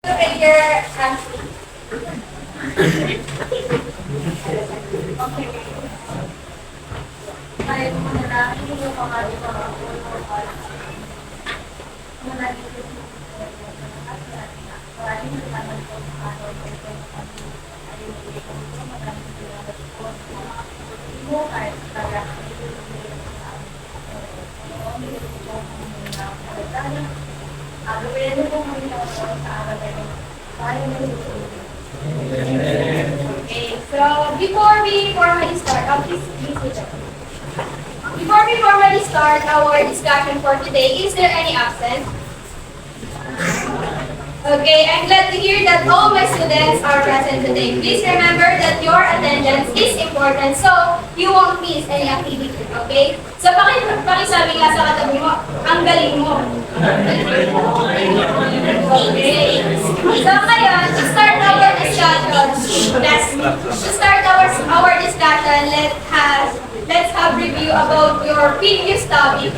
Prayer and ay manalangin yung pangalan ng Panginoon. Manalangin maraming salamat po sa araw po ito. Mo kahit kaya agawin mo kung hindi ako sa araw na ito. Okay, so before we formally start, our discussion for today, is there any absent? Okay, I'm glad to hear that all my students are present today. Please remember that your attendance is important, so you won't miss any activity, okay? So, pakisabi nga sa katabi mo, ang galing mo. Okay. So, ngayon, to start our discussion, let's have review about your previous topic,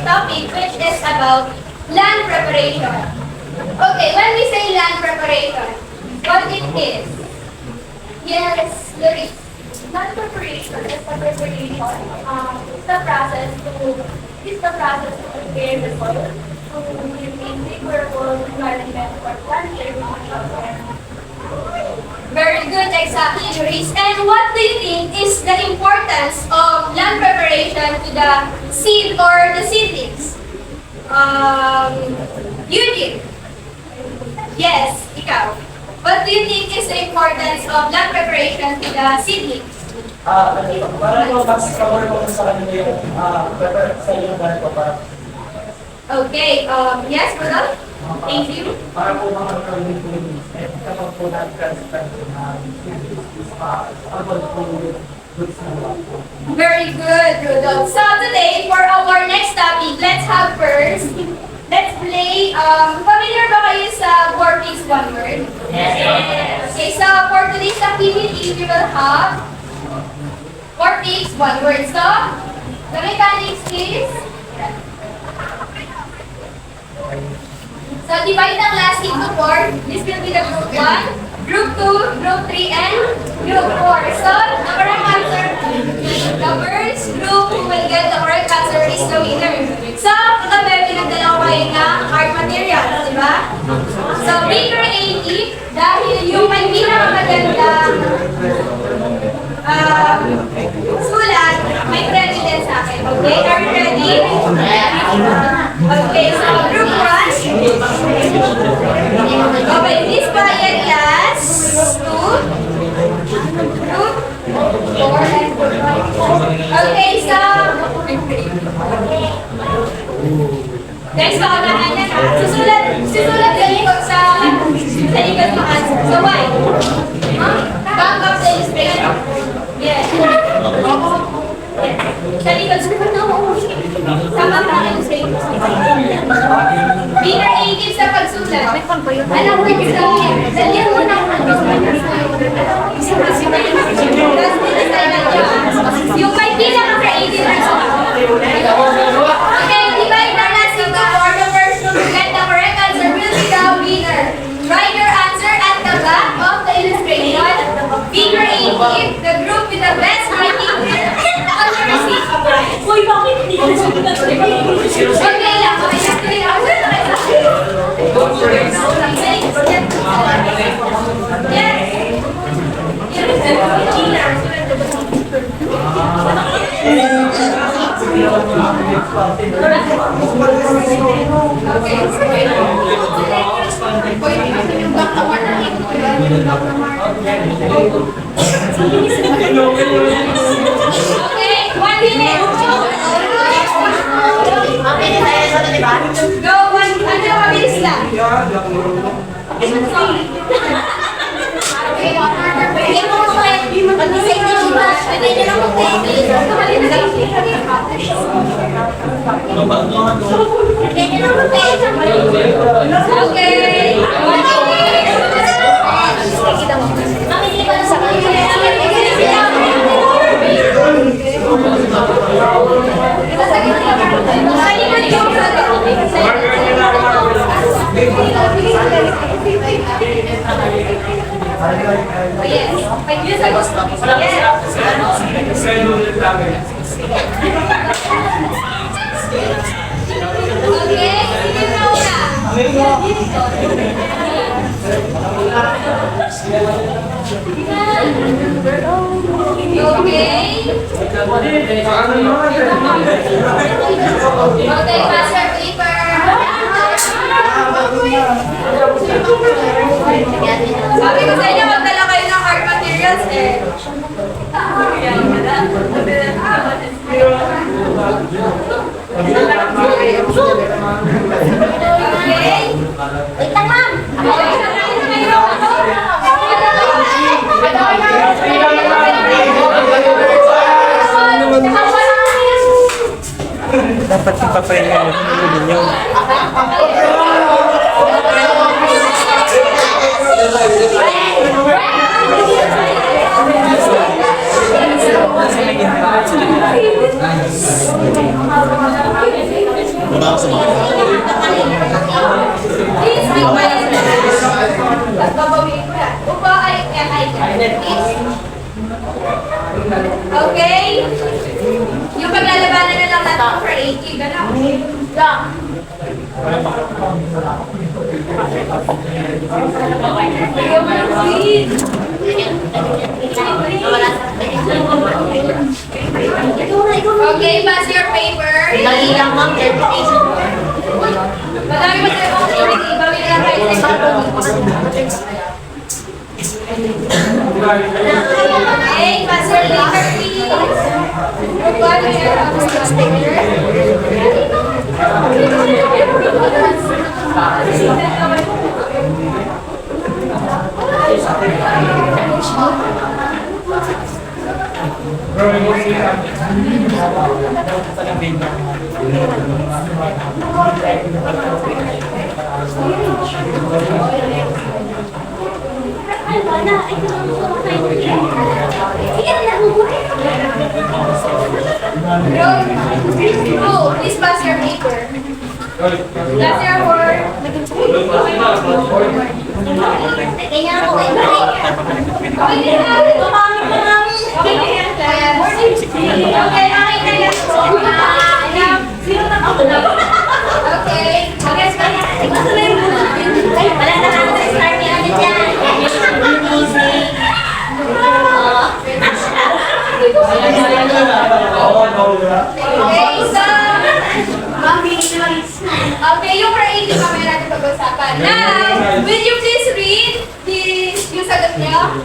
which is about land preparation. Okay, when we say land preparation, what it is? Yes, there is. Land preparation is the preparation, it's the process to prepare the soil to maintain favorable environment for planting. Very good, exactly, Doris. And what do you think is the importance of land preparation to the seed or the seedlings? Eugene. Yes, ikaw. What do you think is the importance of land preparation to the seedlings? Para po mas cover ko sa kanila yung prepare sa yung dahil ko para. Okay, yes, Rudolph? Thank you. Para po mga kawin po yung kapag po na-transfer Very good, Rudolph. So today, for our next topic, let's play, familiar ba kayo sa word piece one word? Yes. Okay, so for today's activity, we will have word piece one word. So, the mechanics is, so divide the class into four. This will be the group 1, group 2, group 3, and group 4. So, the correct answer, the first group who will get the correct answer is the winner. So, kagabi, pinagdala ko kayo ng art materials, di ba? So, be creative dahil yung may pinakamagandang sulat, may credit din sa akin. Okay, are you ready? Okay, so group 1. Okay, this quiet class 2, group 4, and group 5. Okay, so next, paunahan na ha. Susulat sa likod likod mo answer. So, why? Back up sa illustration. Yes. Sa likod. Sama ka ang illustration. Be creative sa pagsulat. Alam mo yung dalyan mo na yung may pinaka-creative na sulat. Okay, divide the class into four. The first to get the correct answer will be the winner. Write your answer at the back of the illustration. Be creative. The group with the best writing will receive a prize. Uy, bakit hindi ka nasulat? Okay lang. Okay lang. Yes. Okay, 1 minute. Go, mabilis lang. Okay. Okay. Okay, pass your paper. Sabi ko sa inyo, magdala kayo ng hard materials eh. Okay? Wait lang, ma'am. Dapat ipapahinga mo ninyo. Please be quiet. Babawiin ko yan. Upo ay please. Okay? Yung paglalabanan na lang natin for 80, gano'n. Okay, pass your paper. Dali lang, ma'am. 30 pesos. Madami pa tayo mga security. Bawi na lang tayo sa Okay, pass your paper, please. What is your Bro, please pass your paper. That's your work. Kaya ako, Okay, ay, wala na lang sa star ni ano dyan. Okay, yung for 80 kami natin pag-usapan. Now, will you please read yung sagot niyo?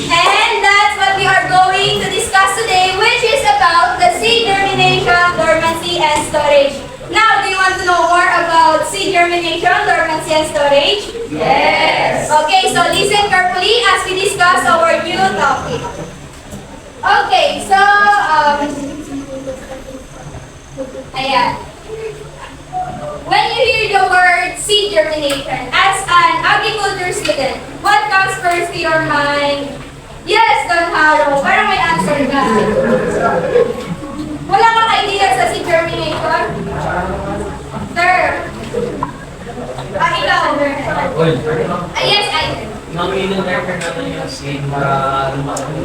And that's what we are going to discuss today, which is about the seed germination, dormancy, and storage. Now, do you want to know more about seed germination, dormancy, and storage? Yes! Okay, so listen carefully as we discuss our new topic. Okay, so, ayan. When you hear the word seed germination, as an agriculture student, what comes first to your mind? Yes, Don Haro. Parang may answer ka. Wala kang idea sa seed germination? Sir. Ikaw. Yes, I. Nang-i-learn natin yung seed para lumaki.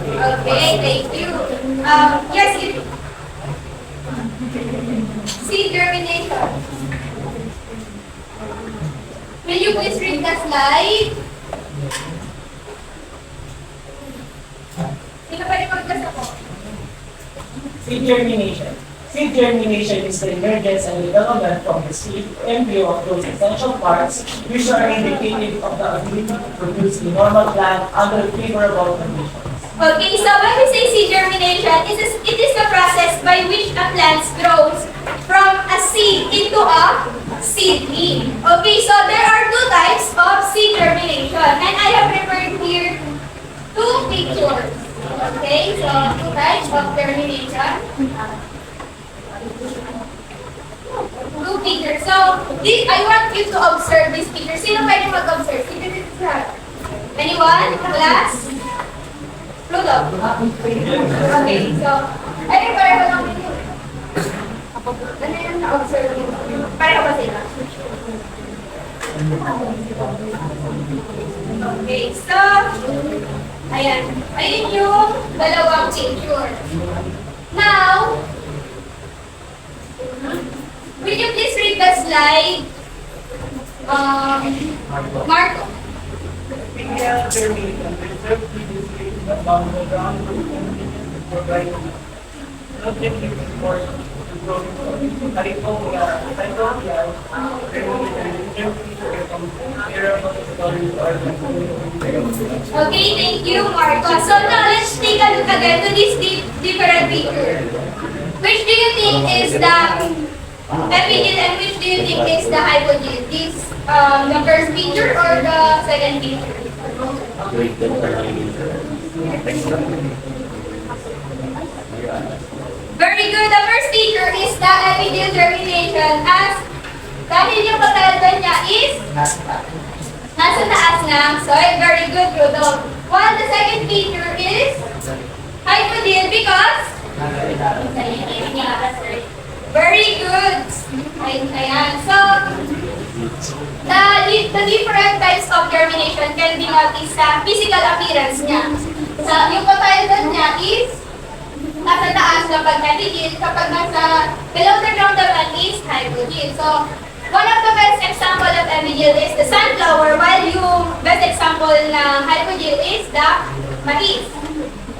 Okay, thank you. Yes, you. Seed germination. Will you please read the slide? Sino pa rin magbasa po? Seed germination. Seed germination is the emergence and development from the seed embryo of those essential parts which are indicative of the ability to produce a normal plant under favorable conditions. Okay, so when we say seed germination, it is the process by which a plant grows from a seed into a seedling. Okay, so there are two types of seed germination, and I have prepared here two pictures. Okay, so two types of germination. Two pictures. So, I want you to observe this picture. Sino pwede mag-observe? Anyone? Class? Pluto. Okay, so, ayun, pareho lang video. Ano yung na-observe mo? Pareho ba sila? Okay, so, ayan. Ayun yung dalawang picture. Now, will you please read the slide. Marco. Germination reserved previously among the ground provide objective support to growing California, Okay, thank you, Marco. So now let's take a look again to this different picture. Which do you think is the epigil and which do you think is the hypogil? This the first picture or the second picture? Very good. The first picture is the epigil termination as dahil yung pagkalagyan niya is nasa taas ng soil. Very good, Rudolph. While the second picture is hypogil because very good. Ayan. So, the different types of germination can be noticed sa physical appearance niya. So, yung pagkalagyan niya is nasa taas kapag epigil, kapag nasa below the ground naman is hypogil. So, one of the best example of epigil is the sunflower, while yung best example ng hypogil is the mais.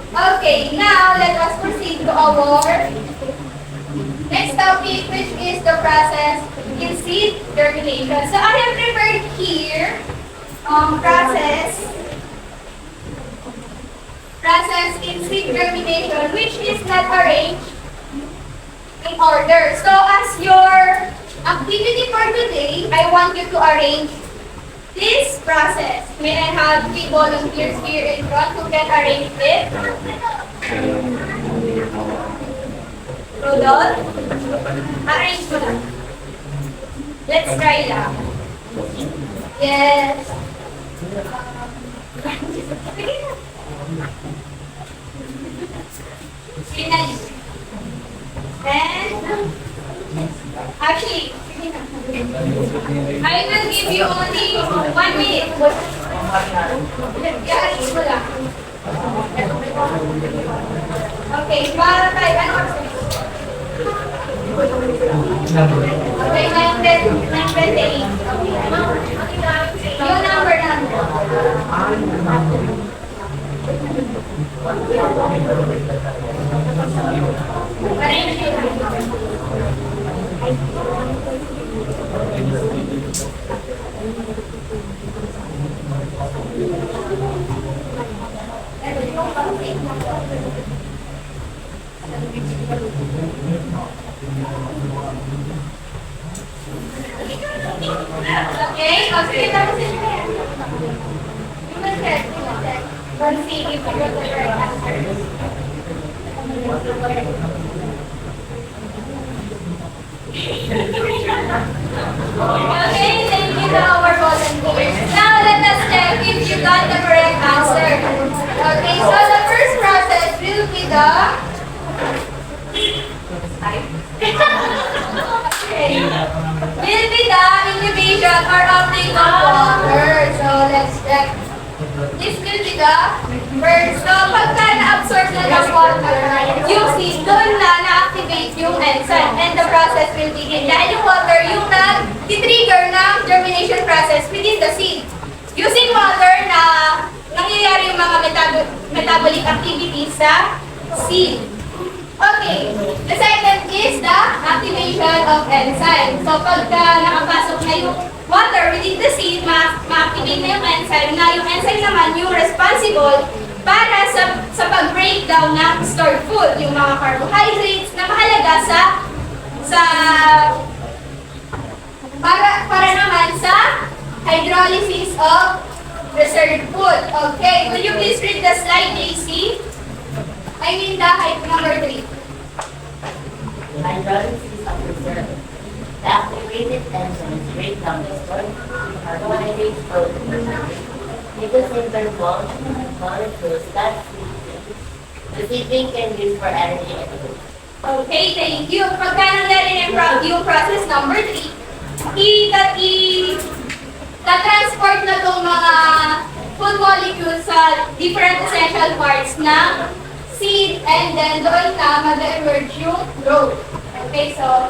Okay, now let us proceed to our next topic, which is the process in seed germination. So, I have prepared here process in seed germination, which is not arranged in order. So as your activity for today, I want you to arrange this process. May I have 3 volunteers here in front who can arrange it? Rudolph? Arrange mo na. Let's try lang. Yes. Finally. And actually, I will give you only 1 minute. I-arrange mo lang. Okay, para tayo. Ano oras na? Okay, 9:28. Yung number na. Arrange mo lang. Okay, sige, tapos yun. Human check. Let's see if you got the right answer. Okay, thank you to our volunteers. Now let us check if you got the correct answer. Okay, so the first process will be the incubation or uptake of water. So let's check. This will be the first. So pagka na-absorb na ng water, yung seed, doon na-activate yung enzyme and the process will begin. Dahil yung water yung nag-trigger ng germination process within the seed. Using water na nangyayari yung mga metabolic activities sa seed. Okay, the second is the activation of enzyme. So pagka nakapasok na yung water within the seed, ma-activate na yung enzyme naman yung responsible para sa pag-breakdown ng stored food, yung mga carbohydrates na mahalaga para naman sa hydrolysis of reserved food. Okay, will you please read the slide, JC? I mean the number 3. Hydrolysis of reserve. The activated enzymes break down the stored carbohydrates proteins. Because interval molecules that the seedling can use for energy and food. Okay, thank you. Pagka nangyari yung process number 3, transport na itong mga food molecules sa different essential parts ng seed and then doon na mag-emerge yung growth. Okay, so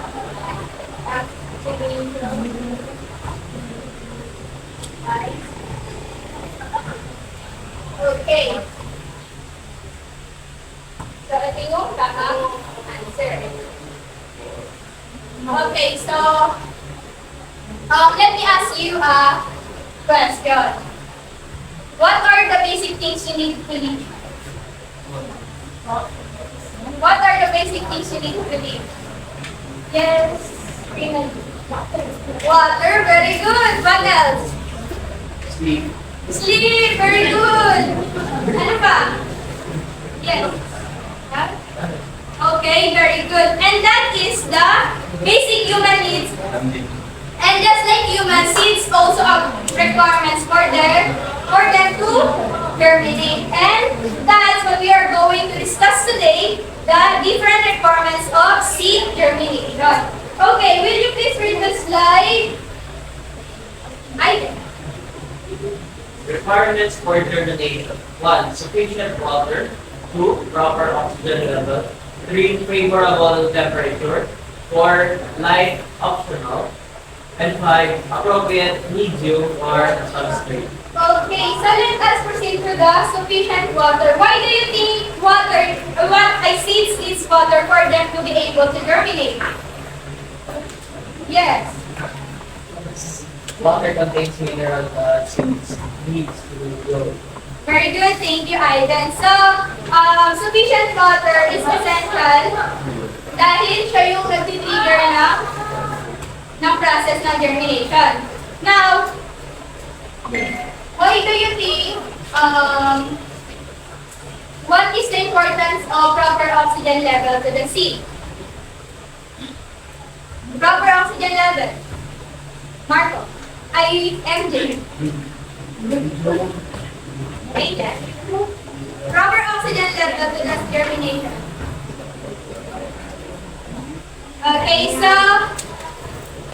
Okay. So, ito yung tamang answer. Okay, so, let me ask you a question. What are the basic things you need to live? What are the basic things you need to live? Yes. Water, very good. What else? Sleep. Sleep, very good. Ano pa? Yes. Huh? Okay, very good. And that is the basic human needs. And just like human seeds also have requirements for them to germinate. And that's what we are going to discuss today, the different requirements of seed germination. Okay, will you please read the slide? Requirements for germination. 1. Sufficient water. 2. Proper oxygen level. 3. Favorable temperature. 4. Light optional. And 5. Appropriate medium or substrate. Okay, so let us proceed to the sufficient water. Why do you think seeds needs water for them to be able to germinate? Yes. Water contains mineral seeds needs to grow. Very good. Thank you, Aiden. So, sufficient water is essential dahil siya yung nag-trigger ng process ng germination. Now, why do you think, what is the importance of proper oxygen level to the seed? Proper oxygen level. Marco. MJ. Aiden. Proper oxygen level to the germination. Okay, so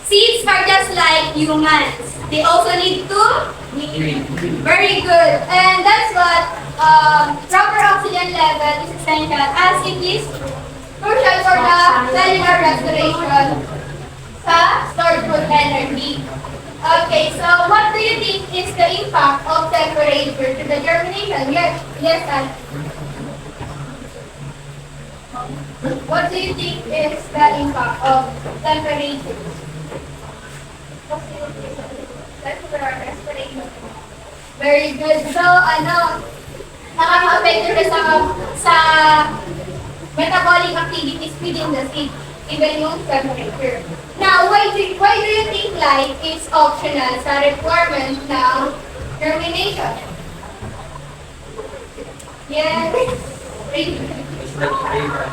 seeds are just like humans. They also need to breathe. Very good. And that's what proper oxygen level is essential as it is crucial for the cellular respiration sa stored food energy. Okay, so what do you think is the impact of temperature to the germination? Yes, Anne. What do you think is the impact of temperature? Cellular respiration. Very good. So, nakaka-apekto siya sa metabolic activities within the seed, even yung temperature. Now, why do you think light is optional sa requirement ng germination? Yes. It's like flavor.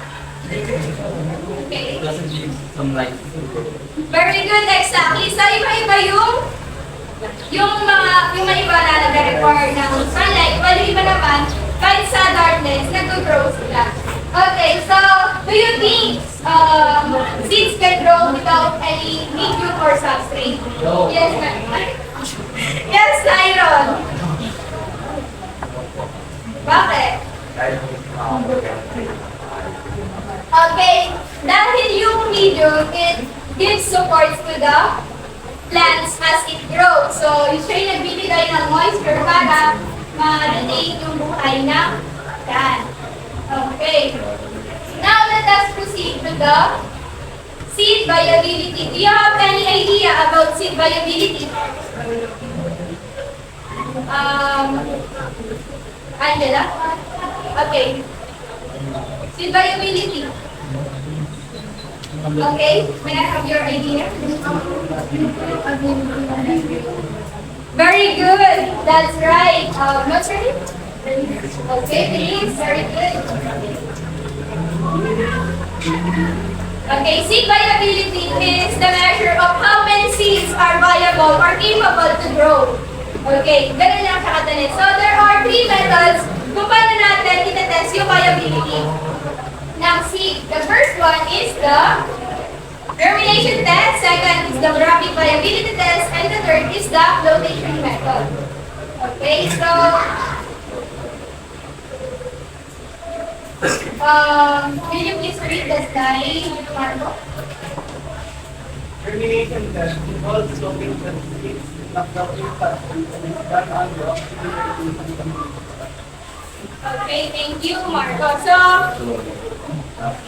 Okay. It doesn't give some light. Very good, exactly. So, iba-iba yung mga iba na nag-require ng sunlight, while yung iba naman, kahit sa darkness, nag-grow sila. Okay, so, do you think seeds can grow without any medium or substrate? No. Yes, ma'am. Yes, Tyron. Bakit? Okay, dahil yung medium, it gives support to the plants as it grows. So, siya yung nagbibigay ng moisture para ma-retain yung buhay ng plant. Okay. Now, let us proceed to the seed viability. Do you have any idea about seed viability? Angela? Okay. Seed viability. Okay, may I have your idea? Very good. That's right. What's your name? Okay, please. Very good. Okay, seed viability is the measure of how many seeds are viable or capable to grow. Okay, ganun lang siya katalit. So, there are 3 methods kung paano natin itetest yung viability ng seed. The first one is the germination test, second is the rapid viability test, and the third is the flotation method. Okay, so will you please read the slide, Marco? Germination test involves looking at the seeds of the plant and is done on the oxygen. Okay, thank you, Marco. So,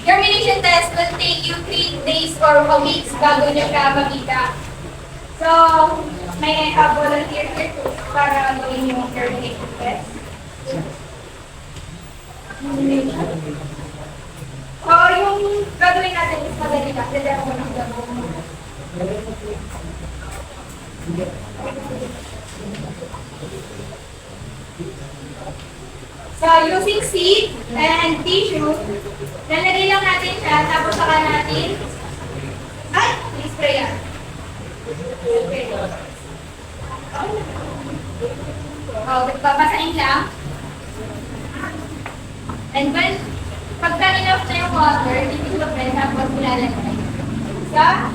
germination test will take you 3 days or a week bago nyo siya makita. So, may I have volunteer here para gawin yung germination test? So, yung gagawin natin is madali lang. Dali ako ng gagawin. So, using seed and tissue, lalagay lang natin siya, tapos saka natin, i-spray yan. Okay. Babasahin lang. And when, pagka enough na yung water, titislopin, tapos ilalagay. Sa?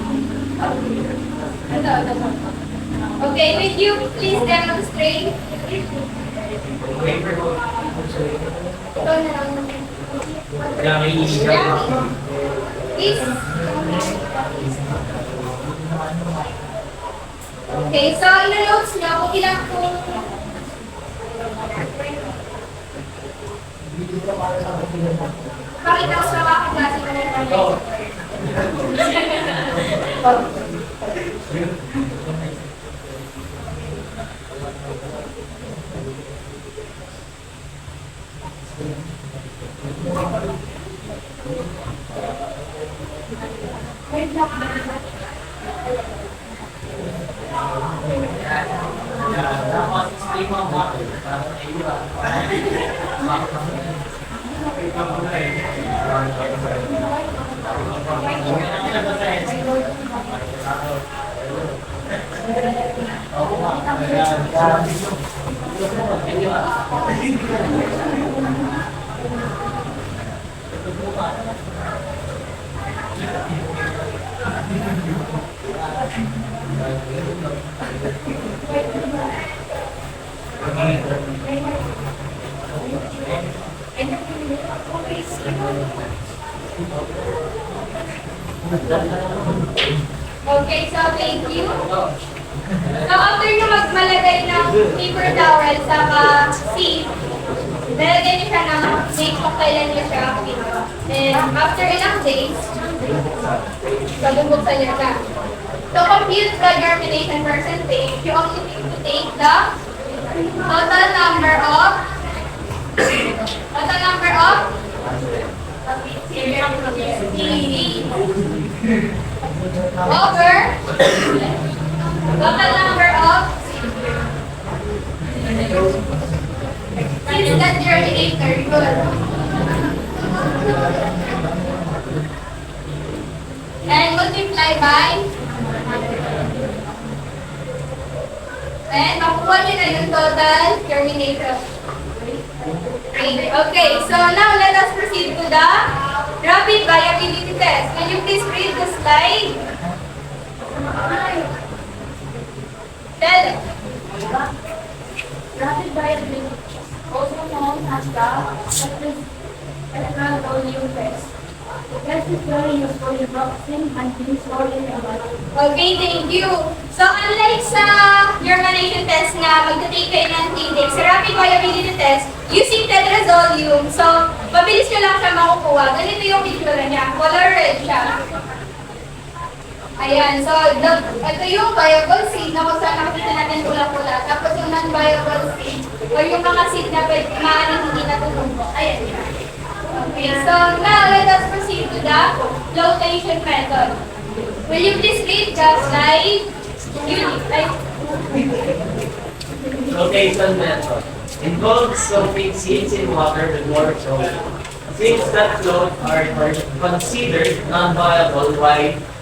Ito. Okay, will you please demonstrate? Ito na lang. Please. Okay, so ino-notes nyo kung ilang kung pakita ko sa mga klase ko ng Okay, so thank you. So after nyo magmalagay ng paper towel sa seed, lalagay nyo siya ng date kung kailan nyo siya pick. And after ilang days, babubuksan nyo siya. To compute the germination percentage, you only need to take the total number of seed over total number of seeds that germinate. Very good. And multiply by, and makuha nyo na yung total germination. Okay, so now let us proceed to the rapid viability test. Can you please read the slide? Tell it. Rapid viability, also known as the electron volume test. The test is very useful in boxing and storing the body. Okay, thank you. So unlike sa germination test na magta-take kayo ng 3 days, sa rapid viability test, using tetrazolium, so mabilis nyo lang siya makukuha. Ganito yung itsura niya. Color red siya. Ayan, so ito yung viable seed na kung saan nakikita natin pula-pula. Tapos yung non-viable seed, or yung mga seed na maaaring hindi natutubo. Ayan siya. Okay, so now let us proceed to the flotation method. Will you please read the slide? Flotation method involves soaking seeds in water before sowing. Seeds that float are considered non-viable,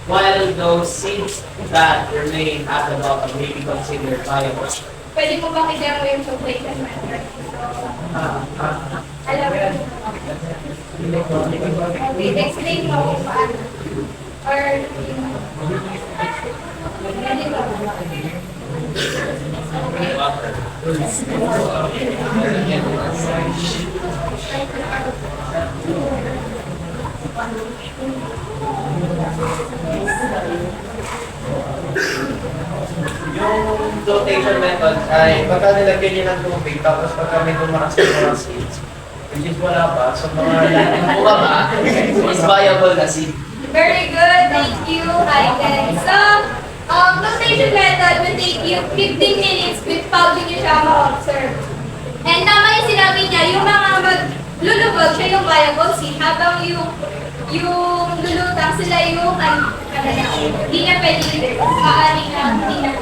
while those seeds that remain at the bottom may be considered viable. Pwede mo bang i-demo yung flotation method? Alam mo. Okay, explain mo kung paano. Or, pwede ba? flotation method ay pagka nilagyan niyo ng tubig tapos pagka may tumakas na mga seeds, which is wala pa, so mga bumaba, is viable na seed. Very good, thank you, Aiden. So, flotation method will take you 15 minutes bago nyo siya ma-observe. And tama yung sinabi niya, yung mga maglulubog, siya yung viable seed, habang yung lulutang sila yung hindi na pwede maaring na hindi na.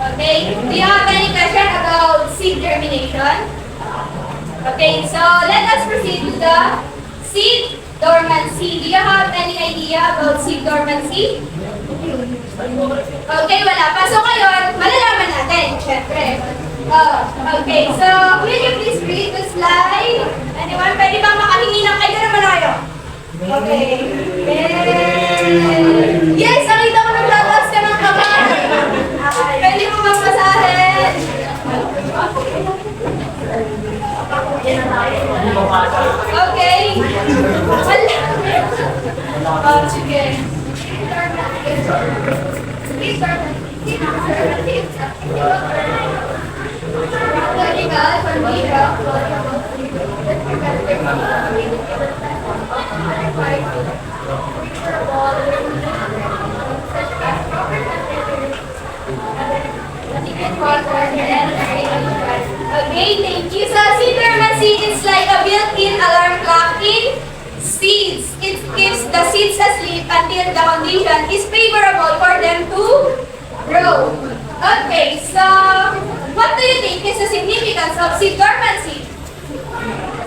Okay? Do you have any question about seed germination? Okay, so let us proceed to the seed dormancy. Do you have any idea about seed dormancy? Okay, wala pa. So ngayon, malalaman natin, syempre. Okay, so will you please read the slide? Anyone? Pwede bang makahingi ng kayo naman kayo? Okay. Yes, nakita ko nagtataas ka ng kamay. Pwede mo magpasahin. Okay. Wala. Sige. Okay, thank you. So, seed dormancy is like a built-in alarm clock in seeds. It keeps the seeds asleep until the condition is favorable for them to grow. Okay, so what do you think is the significance of seed dormancy?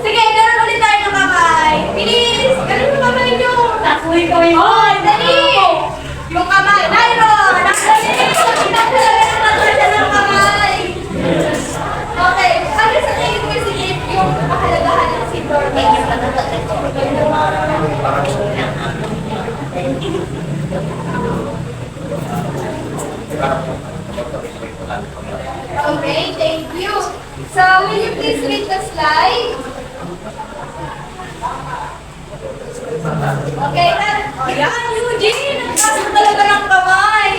Sige, gano'n ulit tayo ng kamay. Bilis! Gano'n yung kamay nyo? Nakuhin ko yun! Oh, dali! Yung kamay. Nairo! Nakadali! Pinagdalaga ng natasya ng kamay. Okay, ano sa tingin mo yung kahalagahan ng seed dormancy? Okay, thank you. So, will you please read the slide? Okay, ayan, Eugene! Ang taas mo talaga ng kamay!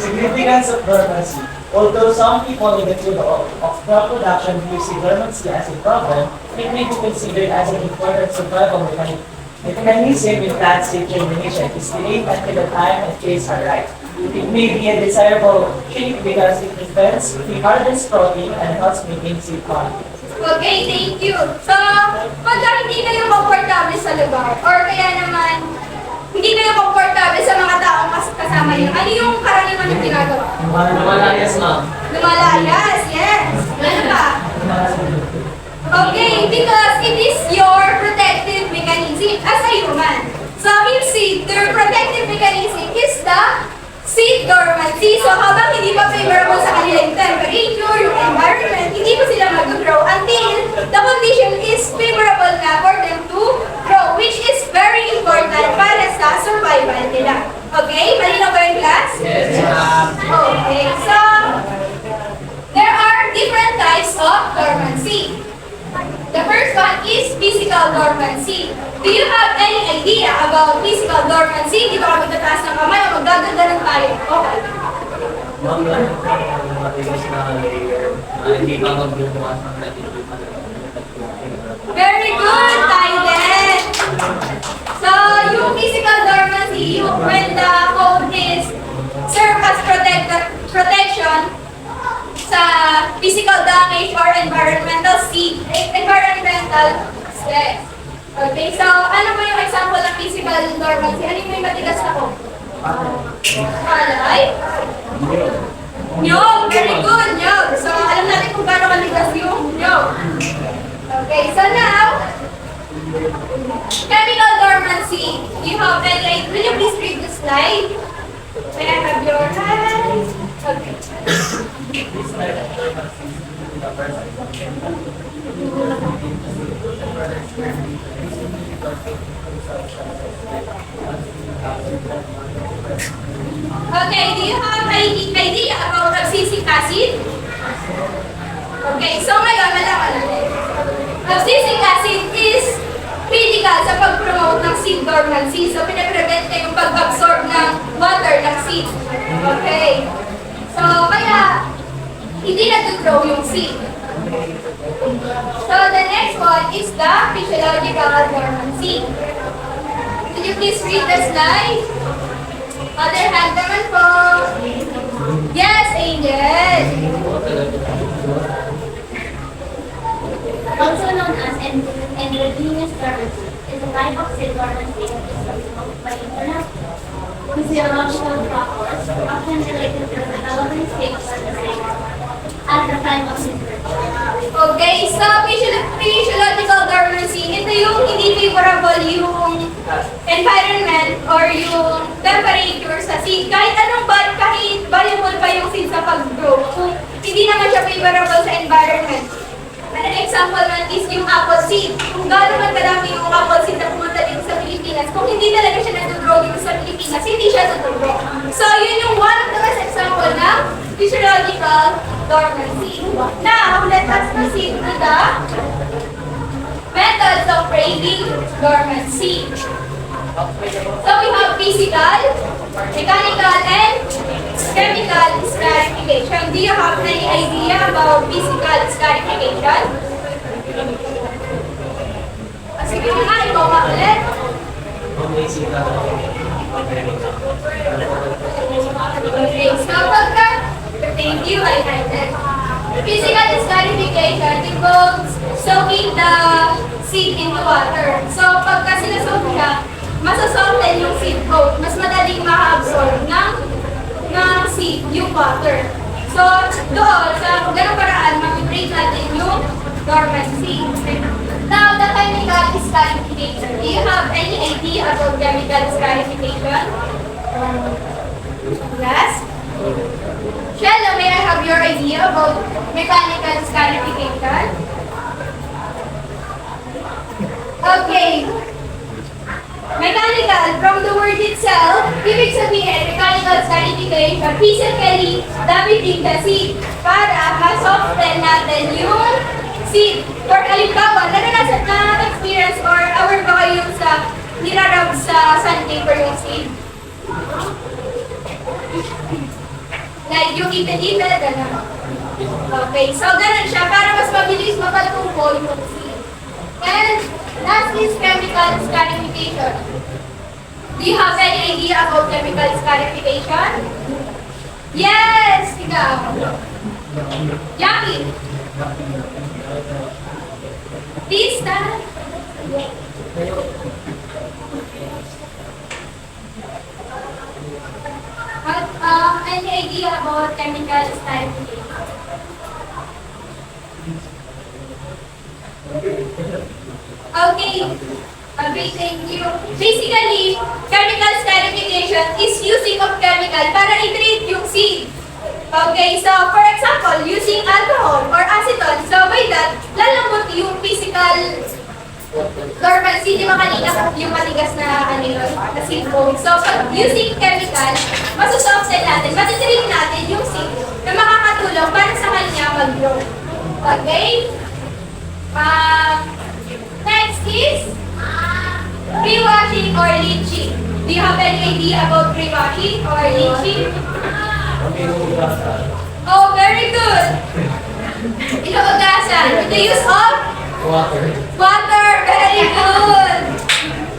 Significance of dormancy. Although some people in the field of crop production view seed dormancy as a problem, it may be considered as an important survival mechanism in plant seed germination. It's delayed until the time and phase are right. It may be a desirable trait because it prevents retardant sprouting and helps maintain seed quality. Okay, thank you. So, pagka hindi kayo komportable sa lugar, or kaya naman, hindi kayo komportable sa mga taong kasama nyo, ano yung karaniwan yung ginagawa? Lumalayas, ma'am. Lumalayas, yes. Ano pa? Okay, because it is your protective mechanism as a human. So, in seed, their protective mechanism is the seed dormancy. So, habang hindi pa favorable sa kanila yung temperature, yung environment, hindi pa sila mag-grow until the condition is favorable na for them to grow, which is very important para sa survival nila. Okay? Malinaw ba yung class? Yes, ma'am. Okay, so there are different types of dormancy. The first one is physical dormancy. Do you have any idea about physical dormancy? Di ba kami tataas ng kamay o magdadagdagan tayo? Okay. Ma'am, matigas na layer na hindi pa magbubukas ng latitude. Very good, Tyden! So, yung physical dormancy, when the code is serve as protection sa physical damage or environmental stress. Okay, so ano ba yung example ng physical dormancy? Ano yung may matigas na code? Palay? Nyog! Very good, nyog! So, alam natin kung paano matigas yung nyog. Okay, so now, chemical dormancy. You have any, will you please read the slide? May I have your eyes? Okay. Okay, do you have any idea about abscisic acid? Okay, so ngayon, malaman natin. Abscisic acid is critical sa pag-promote ng seed dormancy. So, pinaprevent yung pag-absorb ng water ng seed. Okay. So, kaya, seed. So the next one is the physiological dormancy. Could you please read the slide? Other hand naman po. Yes, Angel. Also known as endogenous dormancy, is a type of cell dormancy that is caused by internal physiological factors often related to the development stage of the cell at the time of its birth. Okay, so physiological dormancy, ito yung hindi favorable yung environment or yung temperature sa seed. Kahit kahit valuable pa yung seed sa pag-grow, kung hindi naman siya favorable sa environment. An example man is yung apple seed. Kung gaano man kadami yung apple seed na pumunta dito sa Pilipinas, kung hindi talaga siya nag-grow dito sa Pilipinas, hindi siya tutubo. So, yun yung one of the best example ng physiological dormancy. Now, let us proceed to the methods of breaking dormancy. So, we have physical, mechanical, and chemical scarification. Do you have any idea about physical scarification? Sige nga, ikaw nga ulit. Okay, so thank you, I had it. Physical scarification involves soaking the seed into water. So, pagka sinasoak siya, masasoften yung seed coat. Mas madaling ma-absorb ng seed yung water. So, doon, sa ganung paraan, mag-break natin yung dormancy. Now, the chemical scarification. Do you have any idea about chemical scarification? Yes? Shello, may I have your idea about mechanical scarification? Okay. Mechanical, from the word itself, ibig sabihin, mechanical scarification, physically damaging the seed para ma-soften natin yung seed. For halimbawa, na-experience or aware ba kayo sa nirarab sa sandpaper yung seed? Like yung ipin-ipin, gano'n. Okay, so gano'n siya para mas mabilis mapatubo yung seed. And last is chemical scarification. Do you have any idea about chemical scarification? Yes! Ikaw. Jackie. Please stand. Any idea about chemical scarification? Okay. Okay, thank you. Basically, chemical scarification is using of chemical para i-treat yung seed. Okay, so for example, using alcohol or acetone. So by that, lalambot yung physical dormancy, di ba kanina yung matigas na na seed foam. So pag using chemical, masusoften natin, matitreat natin yung seed na makakatulong para sa kanya mag-grow. Okay? Next is pre-washing or leaching. Do you have any idea about pre-washing or leaching? Oh, very good. Inuugasan. With the use of? Water. Very good.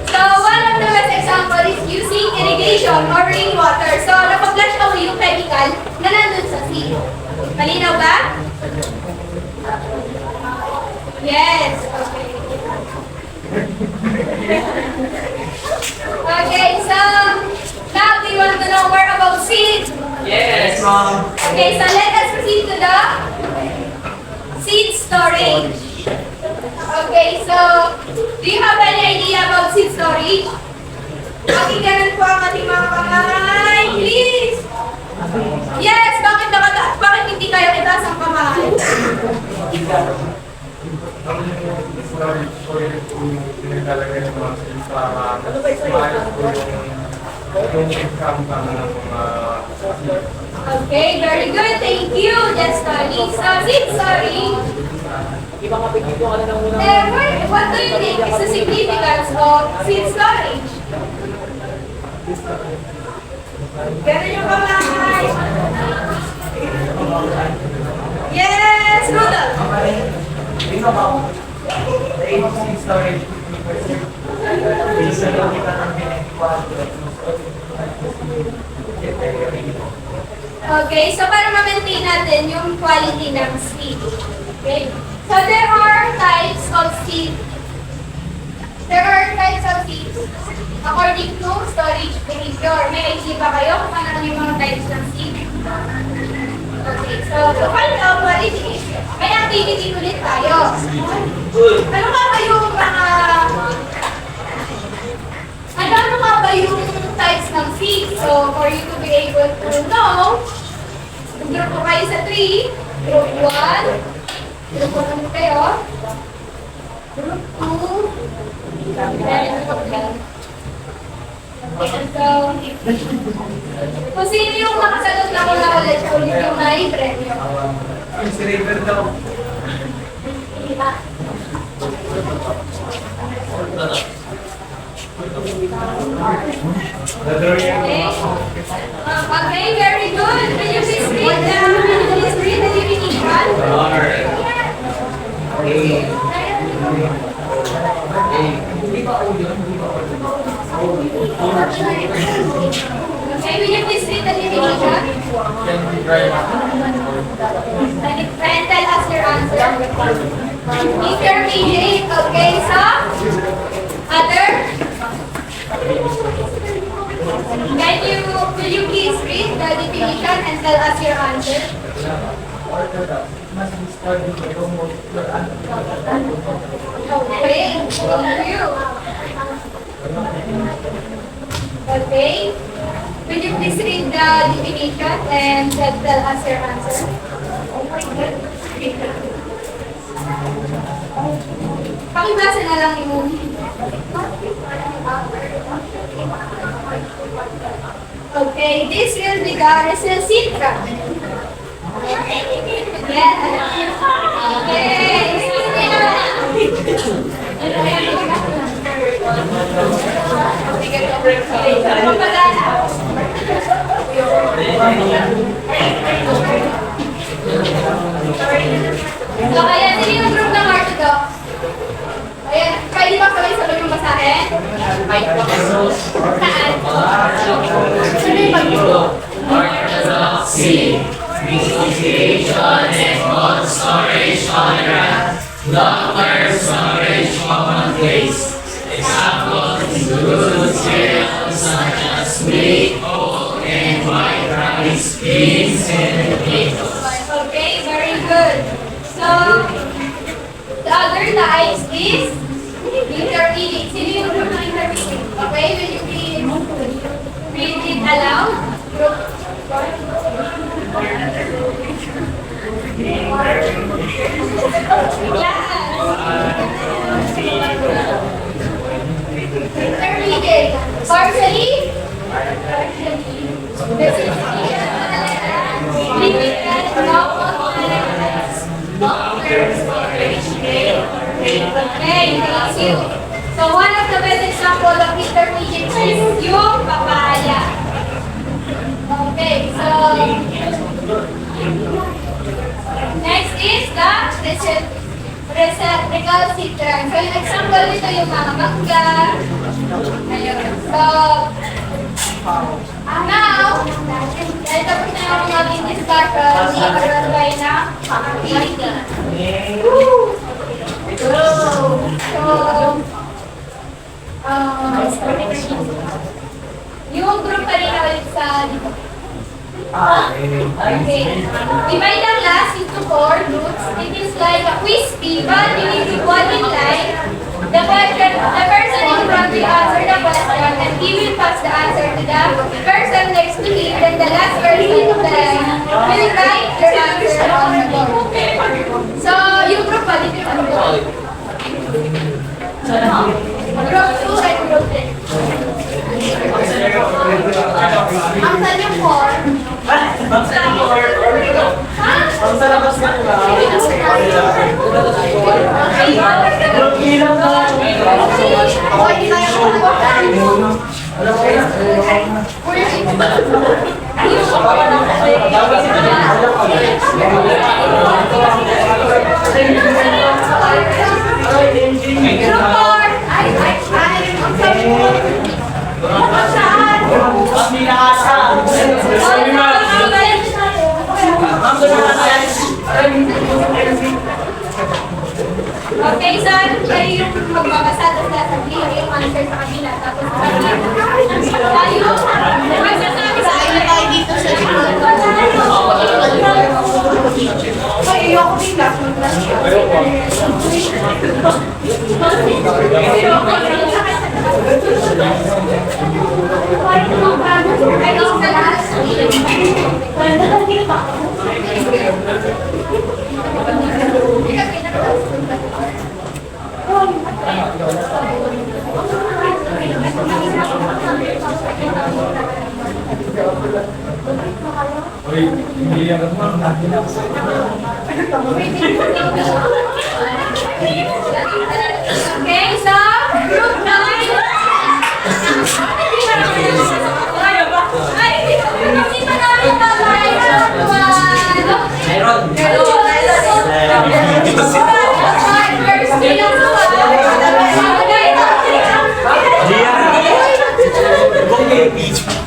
So, one of the best example is using irrigation or rainwater. So, napag-flush away yung chemical na nandun sa seed. Malinaw ba? Yes. Okay. Okay, so now we want to know more about seed. Yes, ma'am. Okay, so let us proceed to the seed storage. Okay, so do you have any idea about seed storage? Okay, ganun po ang ating mga kamay. Please. Yes, bakit hindi kayo itaas ang kamay? Tinagalagay ng mga skills para maayos po yung income ng mga Okay, very good. Thank you. That's Tony. So, seed storage. What do you think is the significance of seed storage? Ganun yung kamay. Yes, good. The aim of seed storage is to preserve the biological and genetic quality of Okay, so para ma-maintain natin yung quality ng seed. Okay? So there are types of seed. There are types of seeds according to storage behavior. May idea ba kayo kung ano yung mga types ng seed? Okay, so to find out what it is, may activity ulit tayo. Ano nga ba yung mga... Ano nga ba yung types ng seeds? So, for you to be able to know, group ko kayo sa 3, group 1, group 1 kayo, group 2, and group 3. So, kung sino yung makasagot na muna ulit, ulit yung may premyo. Si Raven daw. Okay, very good. Will you please read the definition? Okay, will you please read the definition? And tell us your answer. Intermediate. Okay, so other. Will you please read the definition and tell us your answer? Okay, thank you. Okay. Will you please read the definition and tell us your answer? Pakibasa na lang yung... Okay, this will be the Resilcitra. Yeah. So, ayan, sino yung group ng Orthodox? Ayan, pwede ba sabay-sabay yung basahin? Saan? Sino yung pag-group? Orthodoxy, Association and cold storage tolerance, locker storage common place. Examples include cereals such as wheat, oat, and white rice, beans, and potatoes. Okay, very good. So, the other types is intermediate. Sino yung group ng intermediate? Okay, will you please read it aloud? Group. Intermediate. Partially. Limited. Okay, thank you. So one of the best example of intermediate is yung papaya. Okay, so next is the recalcitrant. So yung example nito yung mga mangga. Ayun. So now, dahil tapos na yung ating discussion, i-aral tayo na activity. Yung group kanina ulit sa dito. Okay. Divide ang last into 4 groups. It is like a quiz but you need to one in line. The person in front will answer the question and he will pass the answer to the person next to him. Then the last person in the line will write their answer on the board. So, yung group pa, dito yung group. Group 2 and group 3. Ang saan yung 4? Ang sarap ka na. Ilang Group 4. Ay, ang sabi mo. Saan? Kami na asa. Okay, son, kayo yung magbabasa at sasabihin yung answer sa kanila. Tapos tayo, magsasabi sa kanila tayo dito sa kayo ako din lang. Uy, hindi yan naman. Okay, so, group 9. Ay, hindi pa namin babay. Meron.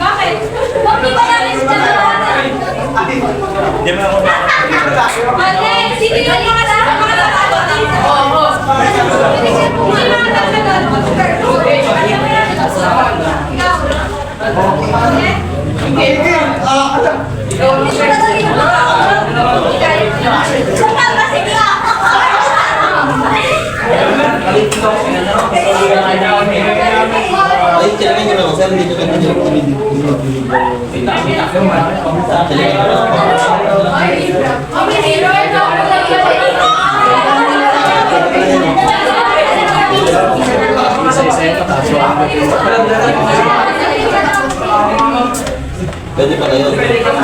Bakit? Hindi ba namin Hindi mo ako Ate, sige yung mga tatanong dito. Hindi mga tatanong. Pwede pa kayo. Very good.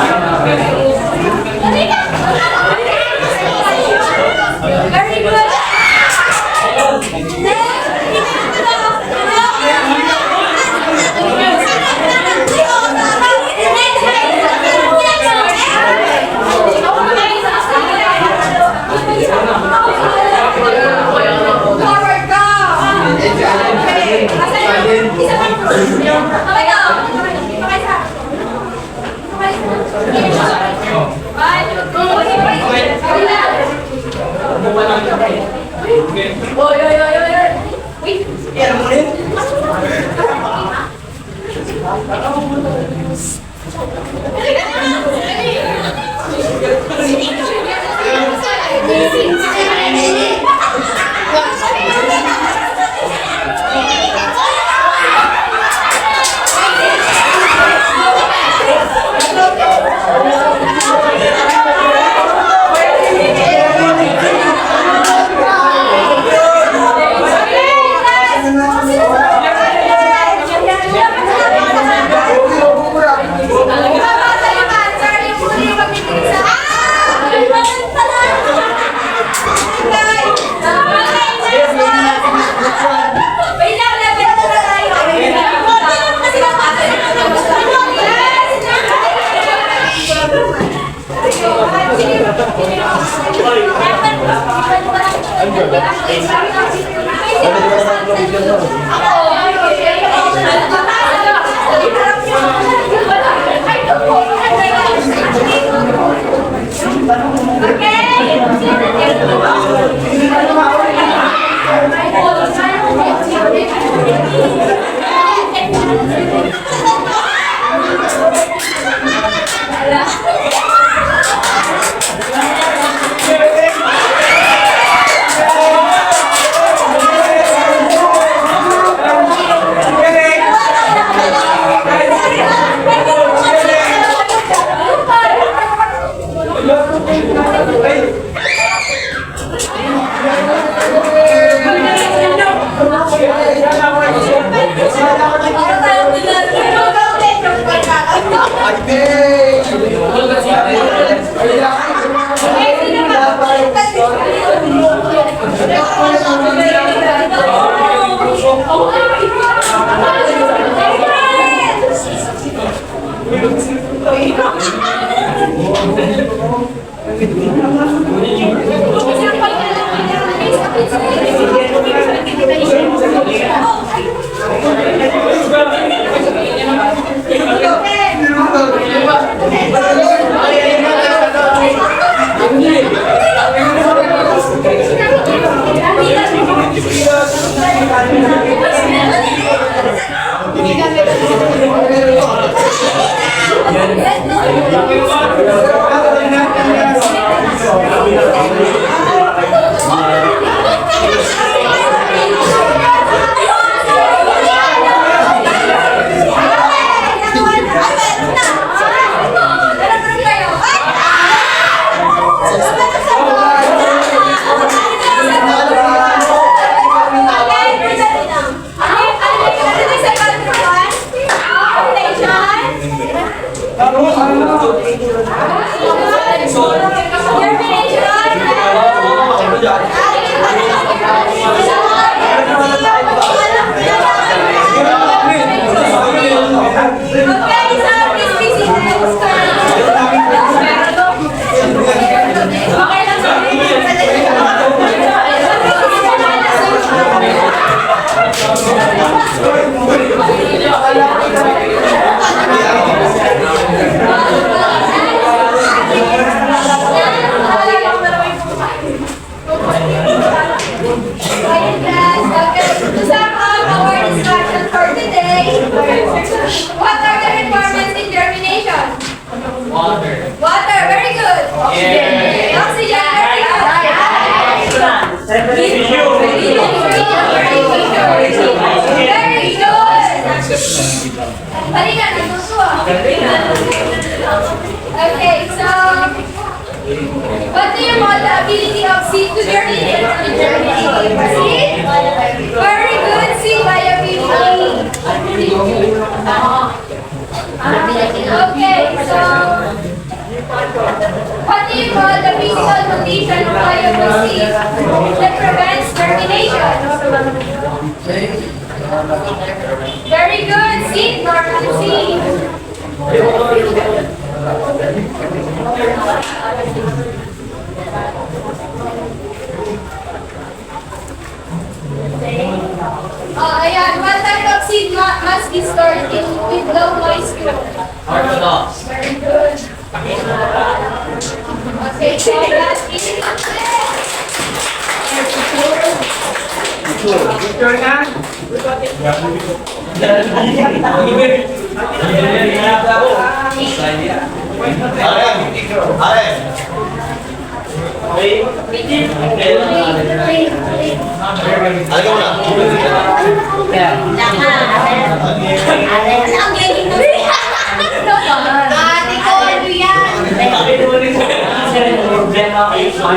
Forward ka. Okay. Isa pa. Okay daw. What are the requirements in germination? Water. Water, very good. Yeah. Oxygen, very good. Very good. Halika, natutuwa. Okay, so what do you call the ability of seed to germinate? Seed? Very good, seed viability. Okay, so what do you call the physical condition of viable seed that prevents germination? Very good, seed, normal seed. Ayan, what type of seed must be stored with low moisture? Orthodox. Very good. Okay, so that is Halika mo na. Ang galing mo. Ate ko, ano yan? Problema kayo sa